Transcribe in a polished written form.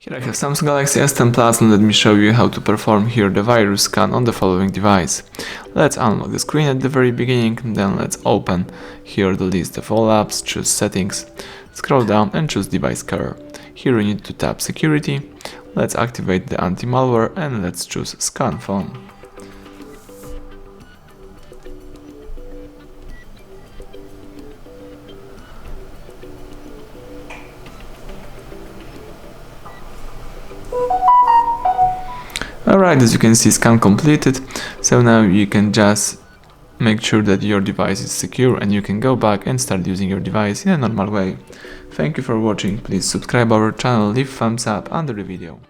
Here I have Samsung Galaxy S10 Plus, and let me show you how to perform here the virus scan on the following device. Let's unlock the screen at the very beginning, then let's open here the list of all apps, choose settings, scroll down and choose device care. Here we need to tap security, let's activate the anti-malware and let's choose scan phone. Alright, as you can see, scan completed, so now you can just make sure that your device is secure and you can go back and start using your device in a normal way. Thank you for watching, please subscribe our channel, leave thumbs up under the video.